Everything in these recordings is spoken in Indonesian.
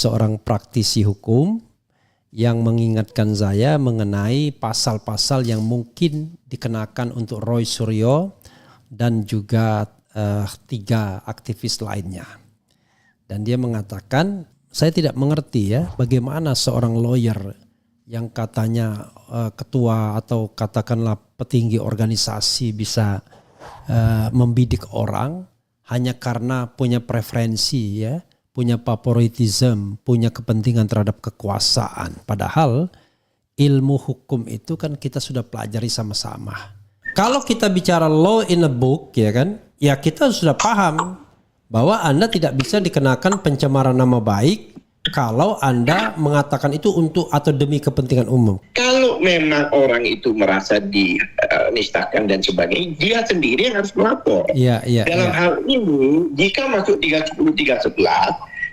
seorang praktisi hukum yang mengingatkan saya mengenai pasal-pasal yang mungkin dikenakan untuk Roy Suryo dan juga 3 aktivis lainnya. Dan dia mengatakan, saya tidak mengerti ya bagaimana seorang lawyer yang katanya ketua atau katakanlah petinggi organisasi bisa membidik orang hanya karena punya preferensi ya, punya favoritism, punya kepentingan terhadap kekuasaan. Padahal ilmu hukum itu kan kita sudah pelajari sama-sama. Kalau kita bicara law in a book ya kan, ya kita sudah paham bahwa Anda tidak bisa dikenakan pencemaran nama baik kalau Anda mengatakan itu untuk atau demi kepentingan umum. Kalau memang orang itu merasa dinistakan dan sebagainya, dia sendiri yang harus melapor. Dalam hal ini, jika masuk 310-311,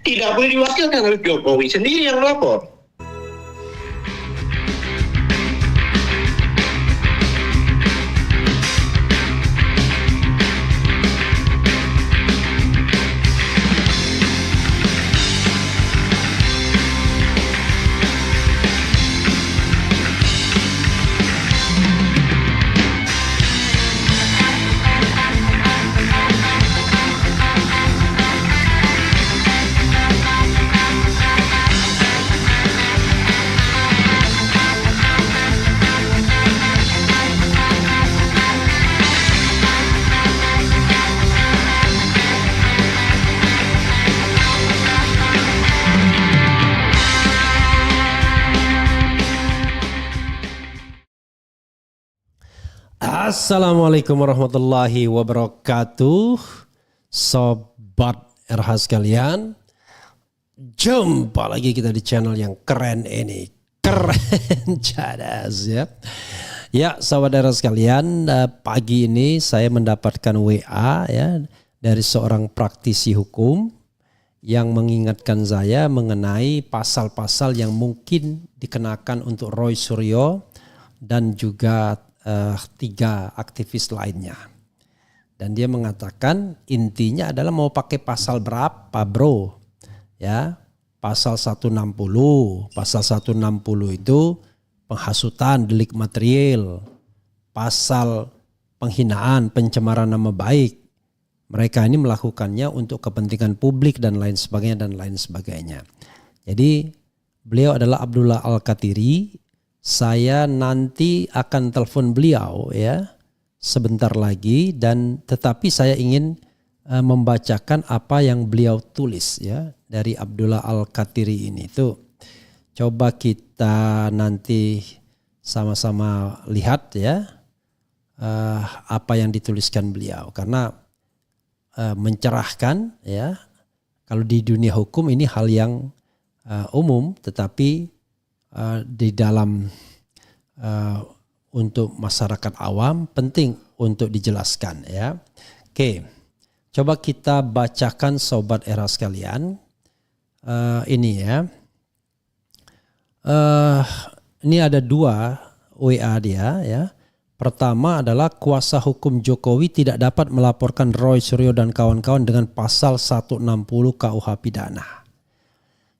tidak boleh diwakilkan oleh Jokowi sendiri yang melapor. Assalamualaikum warahmatullahi wabarakatuh. Sobat RH sekalian, jumpa lagi kita di channel yang keren ini. Keren cadas ya. Ya sobat RH sekalian, pagi ini saya mendapatkan WA ya dari seorang praktisi hukum yang mengingatkan saya mengenai pasal-pasal yang mungkin dikenakan untuk Roy Suryo dan juga 3 aktivis lainnya. Dan dia mengatakan intinya adalah mau pakai pasal berapa bro? Ya, pasal 160. Pasal 160 itu penghasutan, delik material. Pasal penghinaan, pencemaran nama baik. Mereka ini melakukannya untuk kepentingan publik dan lain sebagainya. Jadi beliau adalah Abdullah Al-Katiri. Saya nanti akan telepon beliau ya sebentar lagi, dan tetapi saya ingin membacakan apa yang beliau tulis ya dari Abdullah Al-Katiri ini. Tuh coba kita nanti sama-sama lihat ya apa yang dituliskan beliau, karena mencerahkan ya. Kalau di dunia hukum ini hal yang umum, tetapi di dalam untuk masyarakat awam penting untuk dijelaskan ya. Oke, coba kita bacakan sobat era sekalian. Ini ya. Ini ada 2 WA dia ya. Pertama adalah kuasa hukum Jokowi tidak dapat melaporkan Roy Suryo dan kawan-kawan dengan pasal 160 KUH Pidana.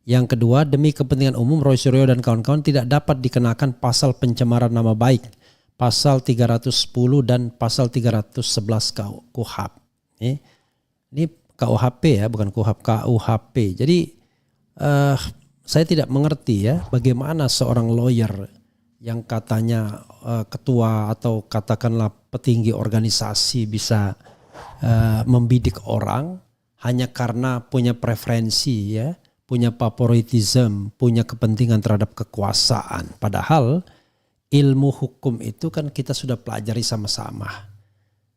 Yang kedua, demi kepentingan umum Roy Suryo dan kawan-kawan tidak dapat dikenakan pasal pencemaran nama baik, pasal 310 dan pasal 311 KUHP. Ini KUHP ya, bukan KUHP, KUHP. Jadi saya tidak mengerti ya bagaimana seorang lawyer yang katanya ketua atau katakanlah petinggi organisasi bisa membidik orang hanya karena punya preferensi ya, punya favoritism, punya kepentingan terhadap kekuasaan. Padahal ilmu hukum itu kan kita sudah pelajari sama-sama.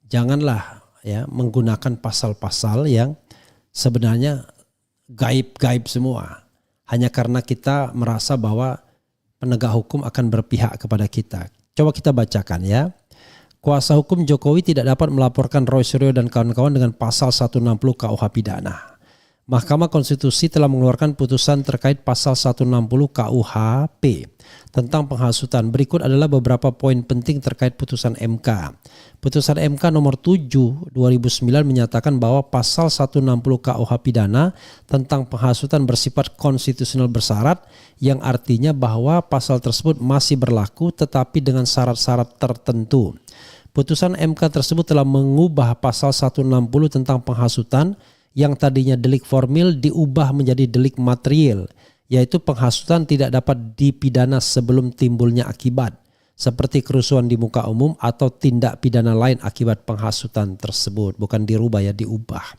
Janganlah ya menggunakan pasal-pasal yang sebenarnya gaib-gaib semua. Hanya karena kita merasa bahwa penegak hukum akan berpihak kepada kita. Coba kita bacakan ya. Kuasa hukum Jokowi tidak dapat melaporkan Roy Suryo dan kawan-kawan dengan pasal 160 KUH Pidana. Mahkamah Konstitusi telah mengeluarkan putusan terkait pasal 160 KUHP tentang penghasutan. Berikut adalah beberapa poin penting terkait putusan MK. Putusan MK nomor 7 2009 menyatakan bahwa pasal 160 KUH pidana tentang penghasutan bersifat konstitusional bersyarat, yang artinya bahwa pasal tersebut masih berlaku tetapi dengan syarat-syarat tertentu. Putusan MK tersebut telah mengubah pasal 160 tentang penghasutan yang tadinya delik formil diubah menjadi delik material, yaitu penghasutan tidak dapat dipidana sebelum timbulnya akibat, seperti kerusuhan di muka umum atau tindak pidana lain akibat penghasutan tersebut. Bukan dirubah ya, diubah.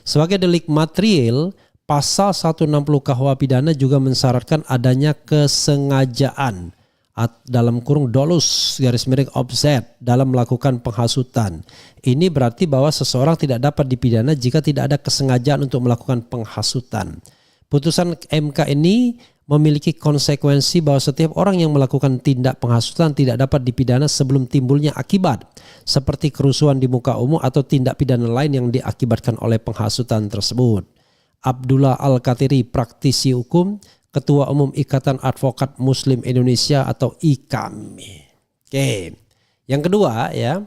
Sebagai delik material, pasal 160 KUH pidana juga mensyaratkan adanya kesengajaan dalam kurung dolus _offset dalam melakukan penghasutan. Ini berarti bahwa seseorang tidak dapat dipidana jika tidak ada kesengajaan untuk melakukan penghasutan. Putusan MK ini memiliki konsekuensi bahwa setiap orang yang melakukan tindak penghasutan tidak dapat dipidana sebelum timbulnya akibat, seperti kerusuhan di muka umum atau tindak pidana lain yang diakibatkan oleh penghasutan tersebut. Abdullah Al-Katiri, praktisi hukum, Ketua Umum Ikatan Advokat Muslim Indonesia atau IKAMI. Oke. Yang kedua ya,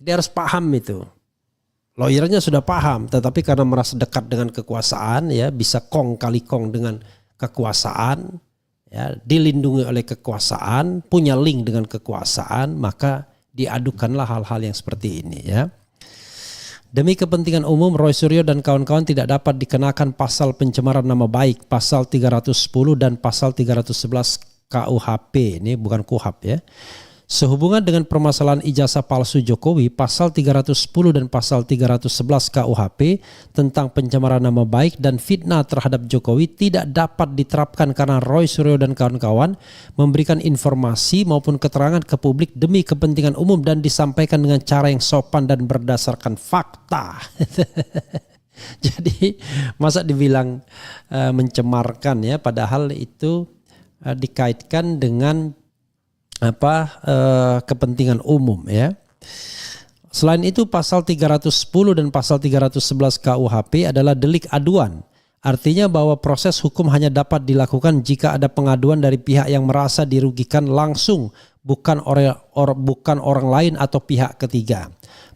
dia harus paham itu. Lawyernya sudah paham, tetapi karena merasa dekat dengan kekuasaan ya, bisa kong kali kong dengan kekuasaan, ya, dilindungi oleh kekuasaan, punya link dengan kekuasaan, maka diadukanlah hal-hal yang seperti ini ya. Demi kepentingan umum, Roy Suryo dan kawan-kawan tidak dapat dikenakan pasal pencemaran nama baik, pasal 310 dan pasal 311 KUHP. Ini bukan KUHP ya. Sehubungan dengan permasalahan ijazah palsu Jokowi, pasal 310 dan pasal 311 KUHP tentang pencemaran nama baik dan fitnah terhadap Jokowi tidak dapat diterapkan karena Roy Suryo dan kawan-kawan memberikan informasi maupun keterangan ke publik demi kepentingan umum dan disampaikan dengan cara yang sopan dan berdasarkan fakta. Jadi masa dibilang mencemarkan ya, padahal itu dikaitkan dengan kepentingan umum ya. Selain itu pasal 310 dan pasal 311 KUHP adalah delik aduan. Artinya bahwa proses hukum hanya dapat dilakukan jika ada pengaduan dari pihak yang merasa dirugikan langsung, bukan orang lain atau pihak ketiga.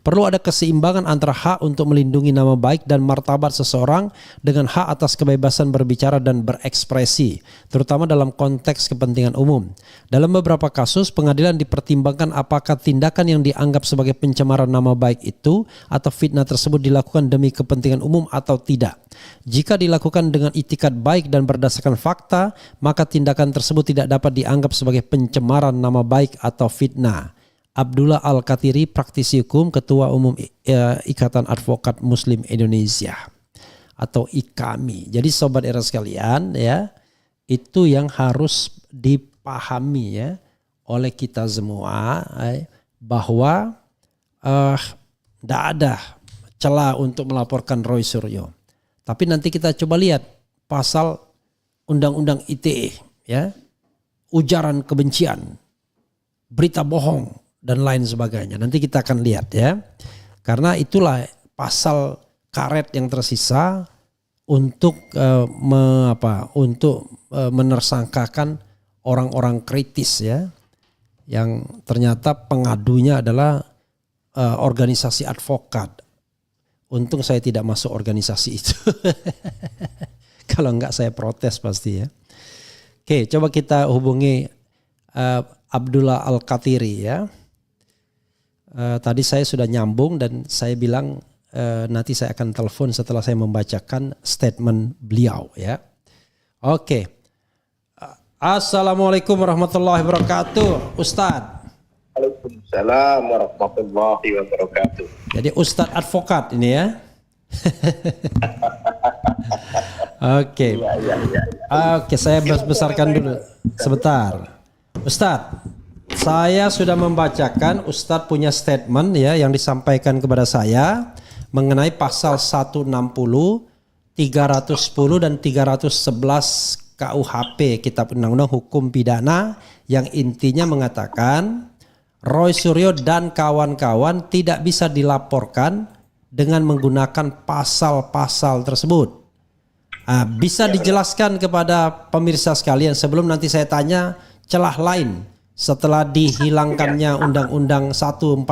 Perlu ada keseimbangan antara hak untuk melindungi nama baik dan martabat seseorang dengan hak atas kebebasan berbicara dan berekspresi, terutama dalam konteks kepentingan umum. Dalam beberapa kasus, pengadilan dipertimbangkan apakah tindakan yang dianggap sebagai pencemaran nama baik itu atau fitnah tersebut dilakukan demi kepentingan umum atau tidak. Jika dilakukan dengan itikat baik dan berdasarkan fakta, maka tindakan tersebut tidak dapat dianggap sebagai pencemaran nama baik atau fitnah. Abdullah Al-Katiri, praktisi hukum, Ketua Umum Ikatan Advokat Muslim Indonesia atau IKAMI. Jadi sobat era sekalian ya, itu yang harus dipahami ya oleh kita semua bahwa tidak ada celah untuk melaporkan Roy Suryo. Tapi nanti kita coba lihat pasal Undang-Undang ITE ya, ujaran kebencian, berita bohong dan lain sebagainya. Nanti kita akan lihat ya. Karena itulah pasal karet yang tersisa untuk menersangkakan orang-orang kritis ya, yang ternyata pengadunya adalah organisasi advokat. Untung saya tidak masuk organisasi itu. Kalau enggak saya protes pasti ya. Oke, coba kita hubungi Abdullah Al-Katiri ya. Tadi saya sudah nyambung dan saya bilang nanti saya akan telepon setelah saya membacakan statement beliau ya. Oke. Assalamualaikum warahmatullahi wabarakatuh, Ustadz. Waalaikumsalam warahmatullahi wabarakatuh. Jadi Ustadz advokat ini ya. Oke. Oke, saya besarkan dulu sebentar. Ustadz, saya sudah membacakan, Ustadz punya statement ya yang disampaikan kepada saya mengenai pasal 160, 310 dan 311 KUHP, Kitab Undang-Undang Hukum Pidana, yang intinya mengatakan Roy Suryo dan kawan-kawan tidak bisa dilaporkan dengan menggunakan pasal-pasal tersebut. Bisa dijelaskan kepada pemirsa sekalian sebelum nanti saya tanya celah lain setelah dihilangkannya Undang-Undang 146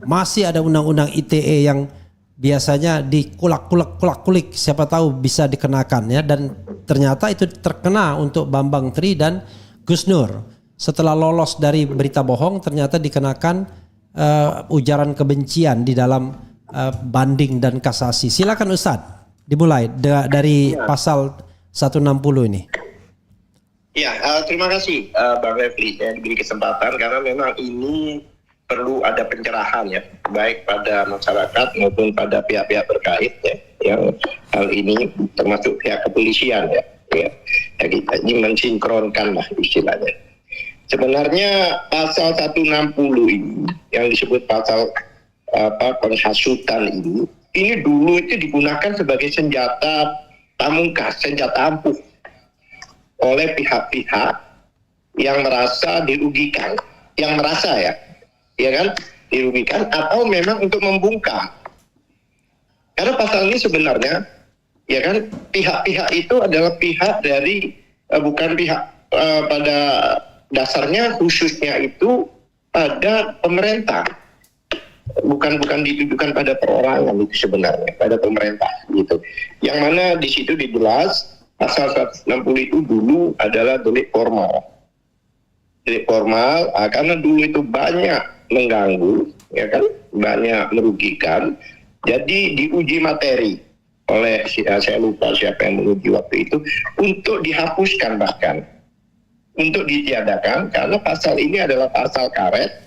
masih ada Undang-Undang ITE yang biasanya dikulak-kulik siapa tahu bisa dikenakan ya, dan ternyata itu terkena untuk Bambang Tri dan Gus Nur. Setelah lolos dari berita bohong ternyata dikenakan ujaran kebencian di dalam banding dan kasasi. Silakan Ustadz. Dimulai dari pasal 160 ini. Ya, terima kasih Bang Refli ya diberi kesempatan karena memang ini perlu ada pencerahan ya, baik pada masyarakat maupun pada pihak-pihak terkait ya, yang hal ini termasuk pihak kepolisian ya. Jadi ini mensinkronkan lah istilahnya. Sebenarnya pasal 160 ini yang disebut pasal penghasutan ini dulu itu digunakan sebagai senjata pamungkas, senjata ampuh oleh pihak-pihak yang merasa dirugikan, yang merasa ya kan, dirugikan atau memang untuk membungkam. Karena pasal ini sebenarnya, ya kan, pihak-pihak itu adalah pihak dari bukan pihak pada dasarnya khususnya itu pada pemerintah. Bukan ditujukan pada perorangan itu sebenarnya, pada pemerintah gitu. Yang mana di situ dijelas pasal 160 itu dulu adalah delik formal. Delik formal karena dulu itu banyak mengganggu, ya kan, banyak merugikan. Jadi diuji materi oleh saya lupa siapa yang menguji waktu itu untuk dihapuskan, bahkan untuk ditiadakan karena pasal ini adalah pasal karet.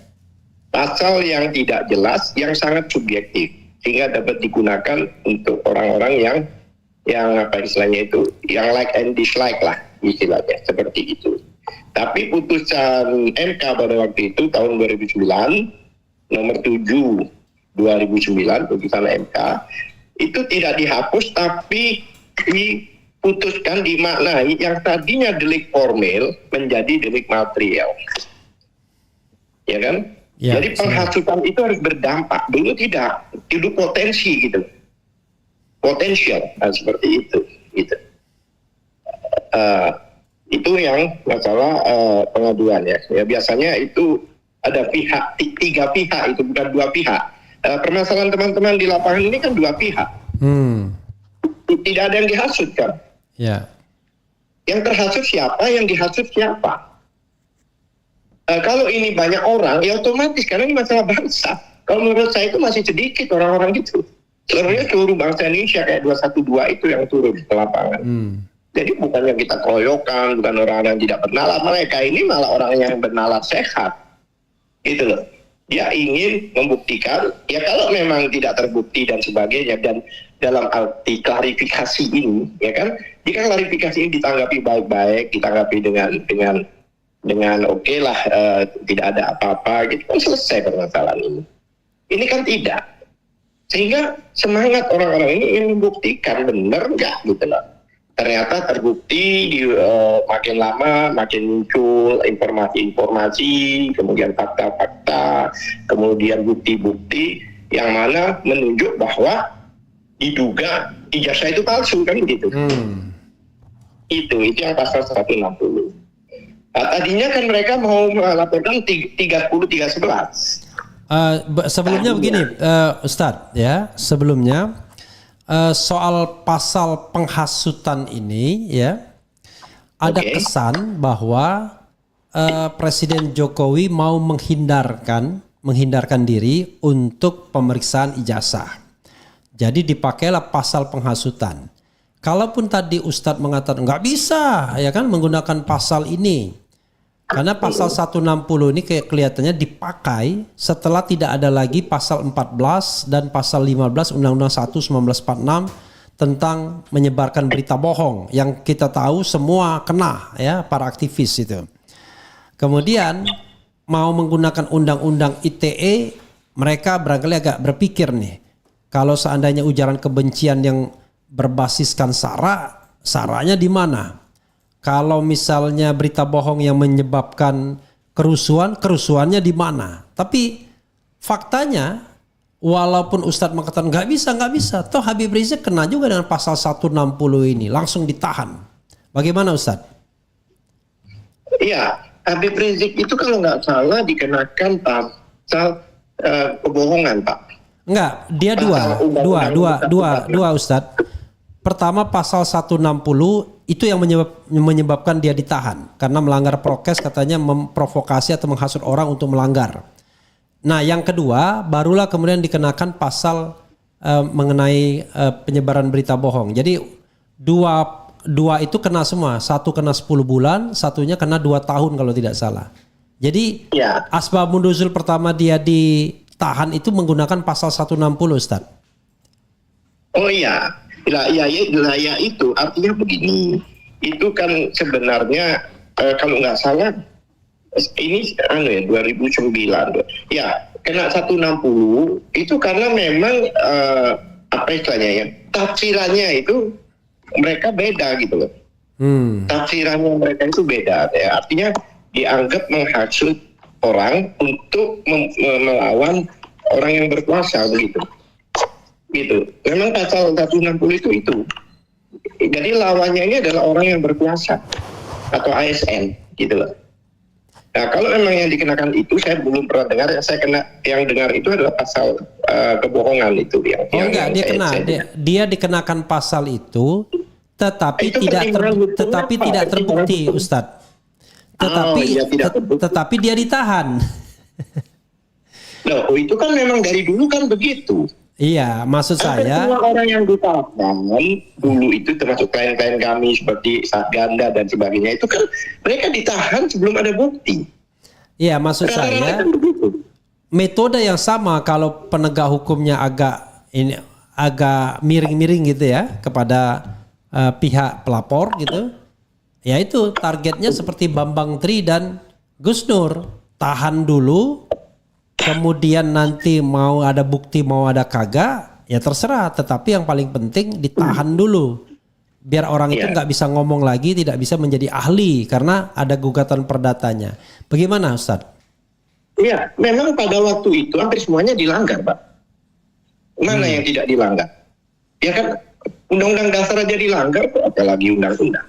Pasal yang tidak jelas, yang sangat subjektif, sehingga dapat digunakan untuk orang-orang yang apa istilahnya itu, yang like and dislike lah istilahnya, seperti itu. Tapi putusan MK pada waktu itu tahun 2009, nomor 7 2009, putusan MK itu tidak dihapus, tapi diputuskan dimaknai yang tadinya delik formil menjadi delik material, ya kan? Ya, jadi penghasutan itu harus berdampak. Dulu tidak, dulu potensi gitu, potensial, seperti itu. Gitu. Itu yang masalah pengaduan ya. Biasanya itu ada tiga pihak, itu bukan dua pihak. Permasalahan teman-teman di lapangan ini kan dua pihak. Tidak ada yang dihasut kan? Ya. Yang terhasut siapa? Yang dihasut siapa? Kalau ini banyak orang, ya otomatis karena ini masalah bangsa. Kalau menurut saya itu masih sedikit orang-orang itu. Sebenarnya seluruh bangsa Indonesia kayak 212 itu yang turun ke lapangan. Jadi bukannya kita keroyokan, bukan orang yang tidak bernalar. Mereka ini malah orang yang bernalar sehat. Gitu loh. Dia ingin membuktikan, ya kalau memang tidak terbukti dan sebagainya, dan dalam arti klarifikasi ini, ya kan, jika klarifikasi ini ditanggapi baik-baik, ditanggapi dengan oke lah, tidak ada apa-apa gitu, kan selesai permasalahan ini. Ini kan tidak, sehingga semangat orang-orang ini ingin membuktikan benar nggak gitu loh. Ternyata terbukti makin lama makin muncul informasi-informasi, kemudian fakta-fakta, kemudian bukti-bukti yang mana menunjuk bahwa diduga ijazah itu palsu kan gitu. Itu yang pasal 160. Tadinya kan mereka mau melaporkan 30-311. Sebelumnya begini, Ustadz ya, sebelumnya soal pasal penghasutan ini ya, ada kesan bahwa Presiden Jokowi mau menghindarkan diri untuk pemeriksaan ijazah. Jadi dipakailah pasal penghasutan. Kalaupun tadi Ustadz mengatakan nggak bisa ya kan menggunakan pasal ini. Karena pasal 160 ini kelihatannya dipakai setelah tidak ada lagi pasal 14 dan pasal 15 Undang-Undang 1 1946 tentang menyebarkan berita bohong yang kita tahu semua kena ya, para aktivis itu. Kemudian mau menggunakan Undang-Undang ITE, mereka barangkali agak berpikir nih, kalau seandainya ujaran kebencian yang berbasiskan saranya di mana? Kalau misalnya berita bohong yang menyebabkan kerusuhannya di mana? Tapi faktanya walaupun Ustadz mengatakan nggak bisa, toh Habib Rizik kena juga dengan pasal 160 ini, langsung ditahan. Bagaimana Ustadz? Iya, Habib Rizik itu kalau nggak salah dikenakan pasal kebohongan, Pak. Enggak, dia dua Ustadz. Pertama pasal 160 itu yang menyebabkan dia ditahan karena melanggar prokes, katanya memprovokasi atau menghasut orang untuk melanggar. Nah, yang kedua barulah kemudian dikenakan pasal mengenai penyebaran berita bohong. Jadi dua itu kena semua. Satu kena 10 bulan, satunya kena 2 tahun kalau tidak salah. Jadi asbabun nuzul pertama dia ditahan itu menggunakan pasal 160, Ustaz. Oh iya. Ya itu artinya begini. Itu kan sebenarnya kalau nggak salah ini 2009 ya kena 160 itu karena memang apa istilahnya ya, tafsirannya itu mereka beda gitu loh. Tafsirannya mereka itu beda ya. Artinya dianggap menghasut orang untuk melawan orang yang berkuasa begitu. Gitu. Memang pasal 160 itu. Jadi lawannya ini adalah orang yang berkuasa atau ASN gitu loh. Nah, kalau memang yang dikenakan itu saya belum pernah dengar. Yang dengar itu adalah pasal kebohongan itu yang. Dia dikenakan pasal itu, tetapi itu tidak terbukti, Ustadz. Tetapi dia ditahan. Loh, itu kan memang dari dulu kan begitu. Iya, maksud saya. Semua orang yang ditahan dulu itu termasuk klien-klien kami seperti Saat Ganda dan sebagainya itu kan mereka ditahan sebelum ada bukti. Iya, maksud saya metode yang sama kalau penegak hukumnya agak miring-miring gitu ya kepada pihak pelapor gitu. Ya itu targetnya seperti Bambang Tri dan Gus Nur, tahan dulu. Kemudian nanti mau ada bukti mau ada kagak ya terserah, tetapi yang paling penting ditahan dulu biar orang itu nggak bisa ngomong lagi, tidak bisa menjadi ahli karena ada gugatan perdatanya. Bagaimana Ustaz? Iya, memang pada waktu itu hampir semuanya dilanggar, Pak. Mana yang tidak dilanggar? Ya kan undang-undang dasar aja dilanggar, apalagi undang-undang.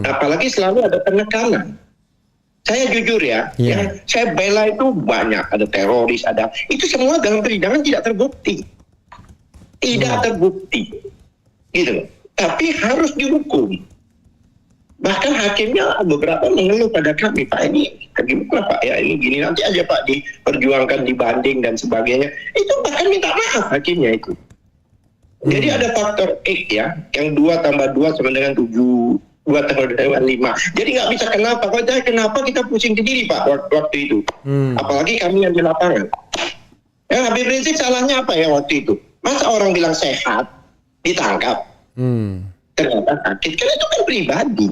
Apalagi selalu ada penekanan. Saya jujur ya, yang saya bela itu banyak, ada teroris, itu semua dalam persidangan tidak terbukti, gitu. Tapi harus dihukum. Bahkan hakimnya beberapa mengeluh pada kami, Pak ini gimana Pak ya, ini gini nanti aja Pak diperjuangkan, dibanding dan sebagainya. Itu bahkan minta maaf hakimnya itu. Jadi ada faktor X ya, yang 2 tambah 2 sama dengan 7. 2 tambah 5. Jadi nggak bisa kenapa kita pusing sendiri Pak waktu itu. Apalagi kami yang di lapangan. Ya, Habib Rizik salahnya apa ya waktu itu? Masa orang bilang sehat ditangkap, ternyata sakit, kan itu kan pribadi.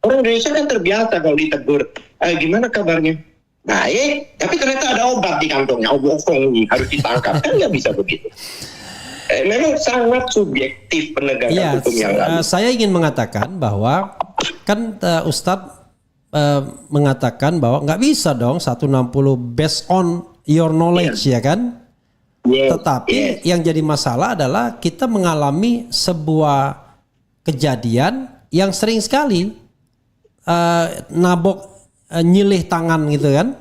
Orang Indonesia kan terbiasa kalau ditegur, gimana kabarnya? Baik, tapi ternyata ada obat di kantongnya, bohong nih, harus ditangkap, kan nggak bisa begitu. Memang sangat subjektif penegakan hukum yang lalu. Saya ingin mengatakan bahwa kan Ustadz mengatakan bahwa nggak bisa dong 160 based on your knowledge ya kan? Tetapi yang jadi masalah adalah kita mengalami sebuah kejadian yang sering sekali nabok nyilih tangan gitu kan?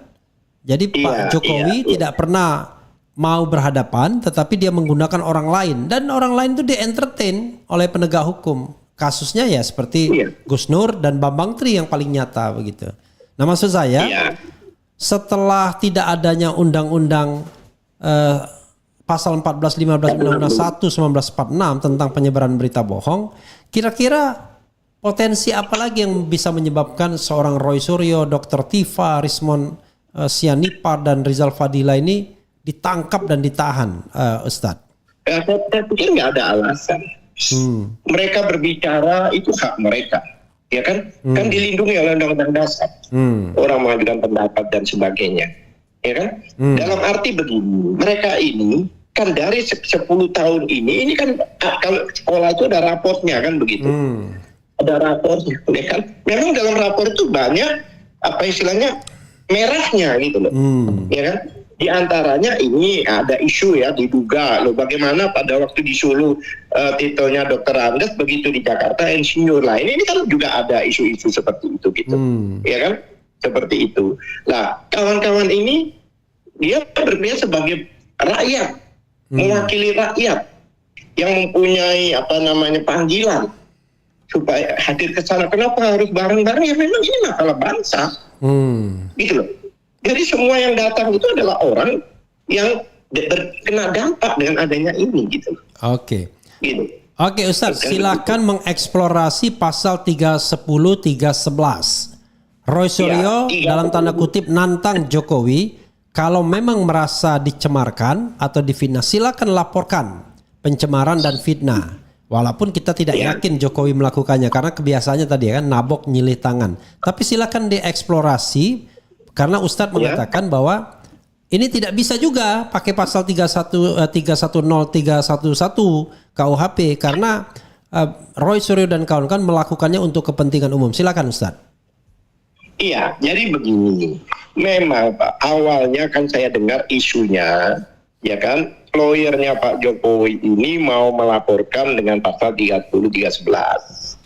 Jadi Pak Jokowi tidak pernah mau berhadapan, tetapi dia menggunakan orang lain, dan orang lain itu di-entertain oleh penegak hukum. Kasusnya ya seperti Gus Nur dan Bambang Tri yang paling nyata begitu. Nah maksud saya, setelah tidak adanya undang-undang pasal 14, 15, undang-undang 1 1946 tentang penyebaran berita bohong, kira-kira potensi apa lagi yang bisa menyebabkan seorang Roy Suryo, Dr. Tifa, Rismon Sianipar dan Rizal Fadila ini ditangkap dan ditahan, Ustadz? Saya pikir nggak ada alasan. Mereka berbicara itu hak mereka, ya kan? Kan dilindungi oleh undang-undang dasar. Orang mengajukan pendapat dan sebagainya, ya kan? Dalam arti begini, mereka ini kan dari 10 tahun ini kan kalau sekolah itu ada raportnya kan begitu. Ada raportnya, ya kan? Memang dalam rapor itu banyak apa istilahnya merahnya gitu loh, ya kan? Di antaranya ini ada isu ya, diduga loh bagaimana pada waktu di Solo titelnya Dr. Andes, begitu di Jakarta insinyur lain. Ini kan juga ada isu-isu seperti itu gitu. Ya kan? Seperti itu. Nah, kawan-kawan ini dia berpihak sebagai rakyat, mewakili rakyat yang mempunyai panggilan supaya hadir ke sana. Kenapa harus bareng-bareng? Ya memang ini masalah bangsa. Gitu loh. Jadi semua yang datang itu adalah orang yang terkena dampak dengan adanya ini gitu. Oke. Gitu. Oke Ustadz, silakan mengeksplorasi pasal 310, 311. Roy Suryo dalam tanda kutip nantang Jokowi, kalau memang merasa dicemarkan atau difitnah, silakan laporkan pencemaran dan fitnah. Walaupun kita tidak yakin Jokowi melakukannya karena kebiasaannya tadi kan nabok nyilih tangan. Tapi silakan dieksplorasi. Karena Ustadz mengatakan bahwa ini tidak bisa juga pakai pasal 310, 311 KUHP karena Roy Suryo dan kawan-kawan melakukannya untuk kepentingan umum. Silakan Ustadz. Iya, jadi begini. Memang Pak, awalnya kan saya dengar isunya, ya kan, lawyernya Pak Jokowi ini mau melaporkan dengan pasal 30, 311.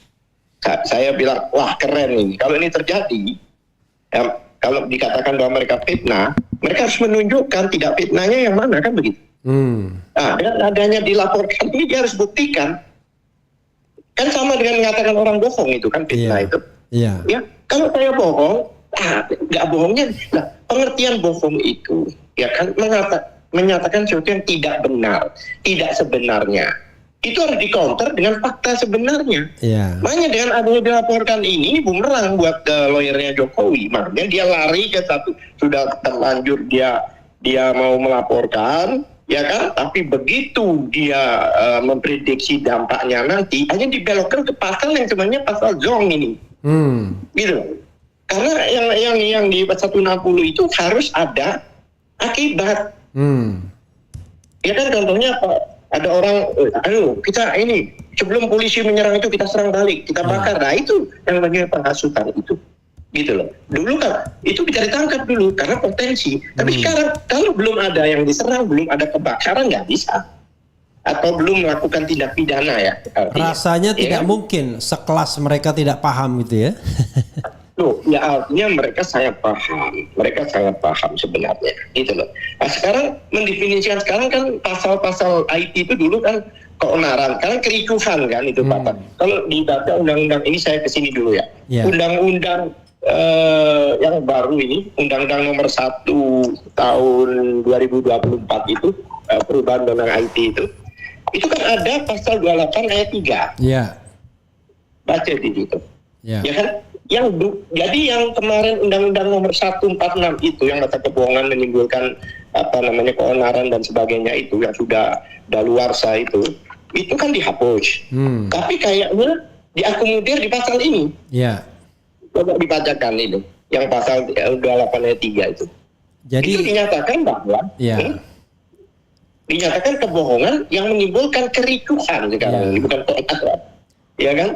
Saya bilang, wah keren ini. Kalau ini terjadi, ya, kalau dikatakan bahwa mereka fitnah, mereka harus menunjukkan tidak fitnahnya yang mana, kan begitu. Nah, dengan adanya dilaporkan ini dia harus buktikan. Kan sama dengan mengatakan orang bohong itu kan fitnah itu. Ya, kalau saya bohong, nggak bohongnya. Nah, pengertian bohong itu, ya kan menyatakan sesuatu yang tidak benar, tidak sebenarnya. Itu harus di-counter dengan fakta sebenarnya. Makanya dengan adanya dilaporkan ini bumerang buat lawyernya Jokowi. Makanya dia lari ke sudah terlanjur dia mau melaporkan, ya kan? Tapi begitu dia memprediksi dampaknya nanti, hanya dibelokkan ke pasal yang sebenarnya pasal zong ini. Gitu. Karena yang di 160 itu harus ada akibat. Ya kan contohnya apa? Ada orang, kita ini sebelum polisi menyerang itu kita serang balik, kita bakar. Nah itu yang namanya penghasutan itu, gitu loh. Dulu kan itu bisa ditangkap dulu karena potensi. Tapi sekarang kalau belum ada yang diserang, belum ada kebakaran, nggak bisa. Atau belum melakukan tindak pidana ya. Rasanya tidak mungkin sekelas mereka tidak paham gitu ya. Ya artinya mereka sangat paham sebenarnya, gitu loh. Nah sekarang mendefinisikan sekarang kan pasal-pasal IT itu dulu kan keonaran, sekarang kericuhan kan itu Pak. Kalau dibaca undang-undang ini saya kesini dulu ya. Undang-undang yang baru ini, Undang-Undang nomor 1 tahun 2024 itu perubahan undang-undang IT itu kan ada pasal 28 ayat 3. Baca di situ. Ya kan? Jadi yang kemarin Undang-Undang nomor 146 itu yang kata kebohongan menimbulkan keonaran dan sebagainya itu yang sudah daluarsa itu kan dihapus. Tapi kayaknya diakomodir di pasal ini. Coba dibacakan ini yang pasal 28 ayat 3 itu. Jadi itu dinyatakan bahwa dinyatakan kebohongan yang menimbulkan kericuhan sekarang, bukan keonaran. Ya kan?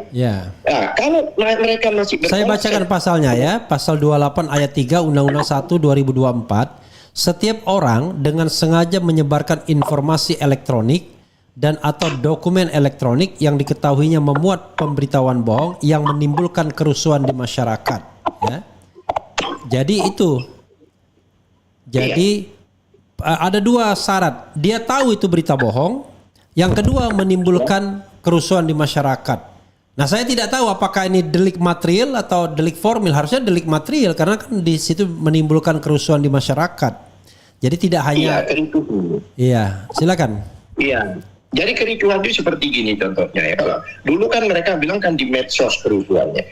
Nah, kalau mereka masih saya bacakan pasalnya ya, pasal 28 ayat 3 Undang-Undang 1 2024. Setiap orang dengan sengaja menyebarkan informasi elektronik dan atau dokumen elektronik yang diketahuinya memuat pemberitahuan bohong yang menimbulkan kerusuhan di masyarakat, ya. Jadi itu. Jadi ada dua syarat. Dia tahu itu berita bohong. Yang kedua menimbulkan kerusuhan di masyarakat. Nah, saya tidak tahu apakah ini delik material atau delik formil. Harusnya delik material karena kan di situ menimbulkan kerusuhan di masyarakat. Jadi tidak hanya silakan. Jadi kericuhan itu seperti gini contohnya ya. Kalau dulu kan mereka bilang kan di medsos kerusuhannya.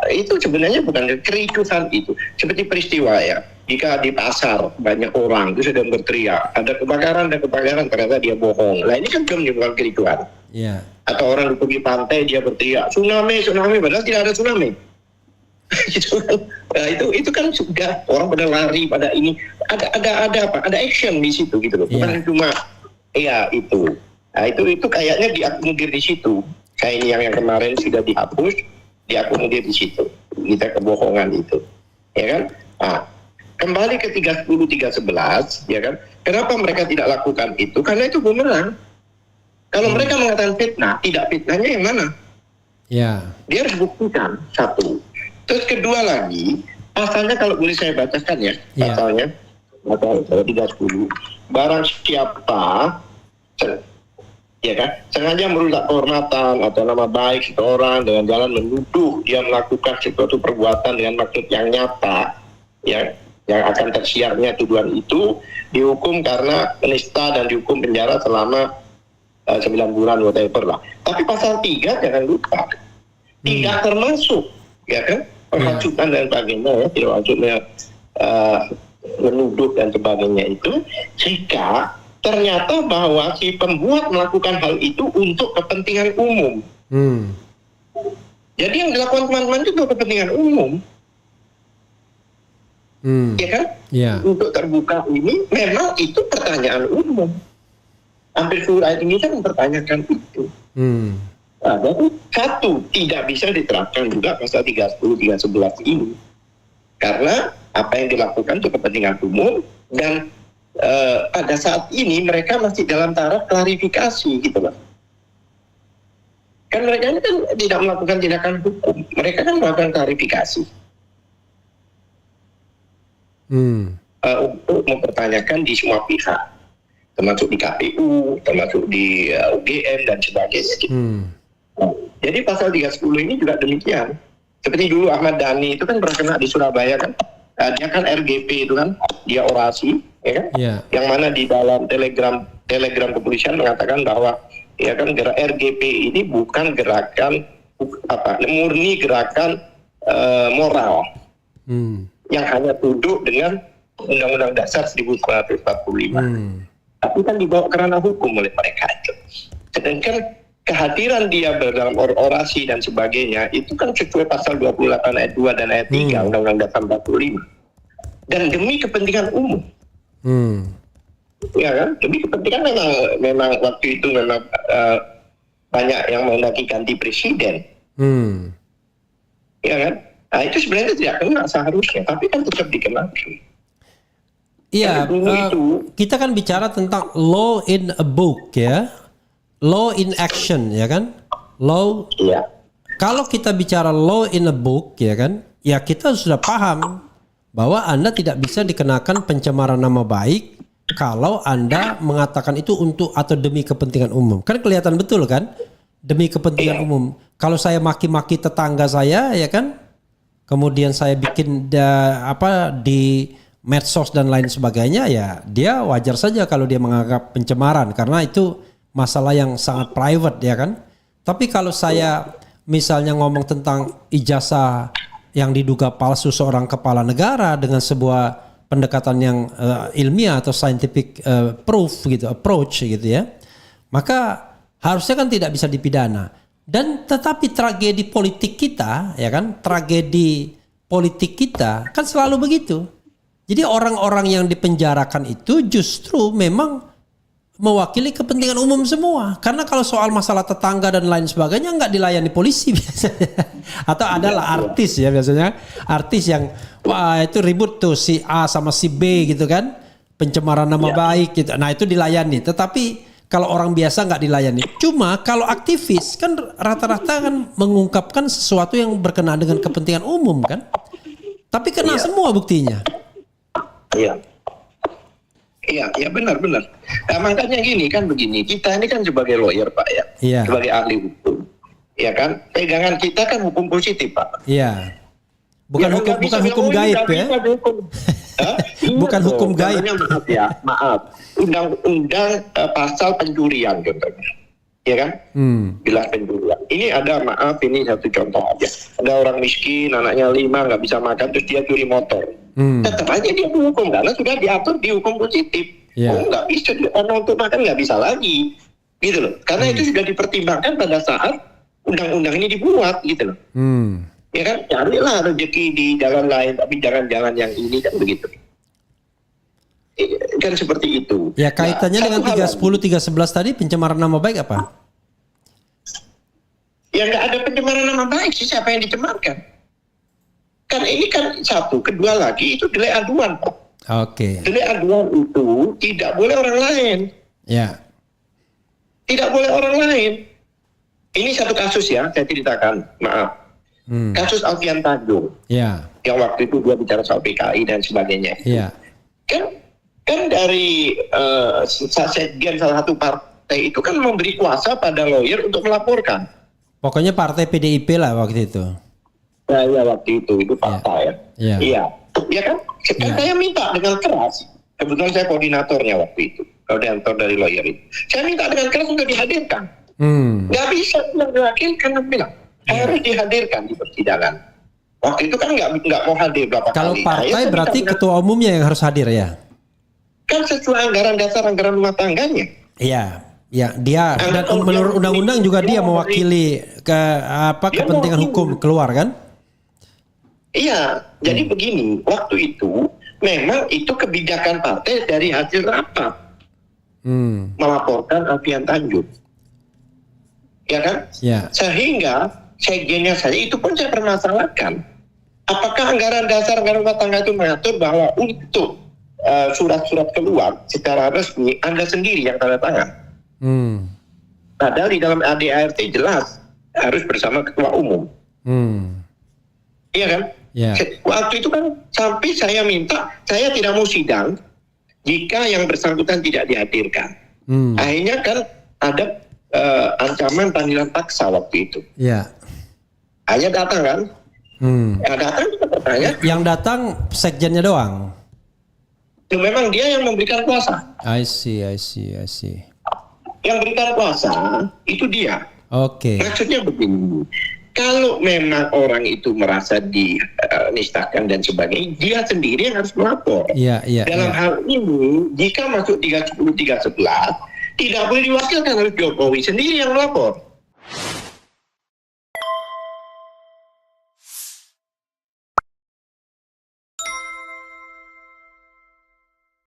Itu sebenarnya bukan kericuhan itu. Seperti peristiwa ya. Jika di pasar banyak orang itu sedang berteriak, ada kebakaran ternyata dia bohong. Nah, ini kan belum menimbulkan kericuhan. Atau orang di tepi pantai dia berteriak tsunami padahal tidak ada tsunami. Nah, itu kan sudah orang pada lari pada ini ada action di situ gitu loh. Bukan cuma itu. Nah, itu kayaknya diakomodir di situ. Kayak ini yang kemarin sudah dihapus, diakomodir di situ. Kita kebohongan itu. Ya kan? Nah, kembali ke 310, 311, ya kan? Kenapa mereka tidak lakukan itu? Karena itu bumerang. Kalau mereka mengatakan fitnah, tidak fitnahnya yang mana? Ya. Dia harus buktikan, satu. Terus kedua lagi, pasalnya kalau boleh saya bacakan ya, pasalnya, pasal 310, barang siapa, ya kan, sengaja merusak kehormatan atau nama baik seseorang dengan jalan menuduh dia melakukan suatu perbuatan dengan maksud yang nyata, ya, yang akan tersiarnya tuduhan itu, dihukum karena penista dan dihukum penjara selama 9 bulan whatever lah. Tapi pasal 3 jangan lupa, tidak termasuk, ya kan, penghasutan dan sebagainya, ya, tidak maksudnya menuduh dan sebagainya itu, jika ternyata bahwa si pembuat melakukan hal itu untuk kepentingan umum. Jadi yang dilakukan teman-teman itu kepentingan umum. Ya kan? Untuk terbuka ini memang itu pertanyaan umum. Hampir seluruh ayat ini kan mempertanyakan itu. Nah, jadi satu, tidak bisa diterapkan juga pasal 310, 311 ini. Karena apa yang dilakukan itu kepentingan umum dan pada saat ini mereka masih dalam taraf klarifikasi gitu loh. Kan mereka ini kan tidak melakukan tindakan hukum, mereka kan melakukan klarifikasi. Untuk mempertanyakan di semua pihak, termasuk di KPU, termasuk di UGM dan sebagainya. Jadi pasal 310 ini juga demikian. Seperti dulu Ahmad Dhani itu kan pernah kena di Surabaya kan, dia kan RGP itu kan, dia orasi, ya kan? Yang mana di dalam telegram kepolisian mengatakan bahwa ya kan RGP ini bukan gerakan murni gerakan moral yang hanya tunduk dengan Undang-Undang Dasar 1945. Tapi kan dibawa ke ranah hukum oleh mereka itu. Sedangkan kehadiran dia dalam orasi dan sebagainya itu kan sesuai pasal 28 ayat 2 dan ayat 3 Undang-Undang Dasar 45. Dan demi kepentingan umum. Ya kan? Demi kepentingan memang waktu itu memang banyak yang menghendaki ganti presiden. Ya kan? Nah itu sebenarnya tidak kena seharusnya, tapi kan tetap dikenakan. Iya, kita kan bicara tentang law in a book ya, law in action ya kan, law. Kalau kita bicara law in a book ya kan, ya kita sudah paham bahwa Anda tidak bisa dikenakan pencemaran nama baik kalau Anda mengatakan itu untuk atau demi kepentingan umum. Kan kelihatan betul kan, demi kepentingan umum. Kalau saya maki-maki tetangga saya ya kan, kemudian saya bikin di medsos dan lain sebagainya, ya dia wajar saja kalau dia menganggap pencemaran karena itu masalah yang sangat private ya kan. Tapi kalau saya misalnya ngomong tentang ijazah yang diduga palsu seorang kepala negara dengan sebuah pendekatan yang ilmiah atau scientific proof gitu, approach gitu ya, maka harusnya kan tidak bisa dipidana. Dan tetapi tragedi politik kita ya kan, tragedi politik kita kan selalu begitu. Jadi orang-orang yang dipenjarakan itu justru memang mewakili kepentingan umum semua. Karena kalau soal masalah tetangga dan lain sebagainya nggak dilayani polisi biasanya. Atau adalah artis ya biasanya. Artis yang wah itu ribut tuh si A sama si B gitu kan. Pencemaran nama baik gitu. Nah itu dilayani. Tetapi kalau orang biasa nggak dilayani. Cuma kalau aktivis kan rata-rata kan mengungkapkan sesuatu yang berkenaan dengan kepentingan umum kan. Tapi kena semua buktinya. Iya benar. Nah, makanya gini kan begini, kita ini kan sebagai lawyer Pak ya, sebagai ahli hukum, ya kan, pegangan kita kan hukum positif Pak. Iya. Bukan hukum gaib ya. Bukan hukum gaib. Maaf. Undang-undang pasal pencurian contohnya. Ya kan? Bilang pencurian. Ini ada ini satu contoh aja. Ada orang miskin, anaknya 5 nggak bisa makan, terus dia curi motor. Tetap aja dia dihukum karena sudah diatur di hukum positif. Nggak bisa untuk makan nggak bisa lagi, gitu loh. Karena itu sudah dipertimbangkan pada saat undang-undang ini dibuat, gitu loh. Ya kan? Carilah rezeki di jalan lain, tapi jangan jalan yang ini kan begitu. Kan seperti itu. Ya kaitannya dengan 310, 311 tadi pencemaran nama baik apa? Ya nggak ada pencemaran nama baik sih, siapa yang dicemarkan? Kan ini kan satu, kedua lagi itu delay aduan, Pak. Oke. Delay aduan itu tidak boleh orang lain. Ya. Tidak boleh orang lain. Ini satu kasus ya, saya ceritakan, maaf. Kasus Alfian Tanjung. Ya. Yang waktu itu dia bicara soal PKI dan sebagainya. Iya. Kan dari sekjen salah satu partai itu kan memberi kuasa pada lawyer untuk melaporkan. Pokoknya partai PDIP lah waktu itu. Ya waktu itu fakta ya. Iya. Iya kan? Saya minta dengan keras. Kebetulan saya koordinatornya waktu itu. Koordinator dari lawyer itu. Saya minta dengan keras untuk dihadirkan. Nggak bisa diwakilkan, bilang harus dihadirkan di persidangan. Waktu itu kan nggak mau hadir berapa Kalau kali. Kalau partai berarti ketua umumnya yang harus hadir ya? Kan sesuai anggaran dasar anggaran rumah tangganya. Iya. Ya, dia dan menurut undang-undang juga dia mewakili kepentingan hukum keluar kan? Iya, jadi begini, waktu itu memang itu kebijakan partai dari hasil rapat melaporkan Alfian Tanjung, ya kan? Ya. Sehingga sekjennya saja itu pun saya permasalahkan. Apakah anggaran dasar anggaran rumah tangga itu mengatur bahwa untuk surat-surat keluar secara resmi Anda sendiri yang tanda tangan? Padahal di dalam ADART jelas harus bersama ketua umum. Iya kan? Yeah. Waktu itu kan sampai saya minta saya tidak mau sidang jika yang bersangkutan tidak dihadirkan. Akhirnya kan ada ancaman panggilan paksa waktu itu. Iya. Hanya datang kan? Yang datang kita bertanya. Yang datang sekjennya doang. Ya, memang dia yang memberikan kuasa. I see. Yang berikan kuasa itu dia. Oke. Maksudnya begini. Kalau memang orang itu merasa dinistakan dan sebagainya, dia sendiri yang harus melapor. Dalam hal ini, jika masuk 310-311, tidak boleh diwakilkan oleh Jokowi sendiri yang melapor.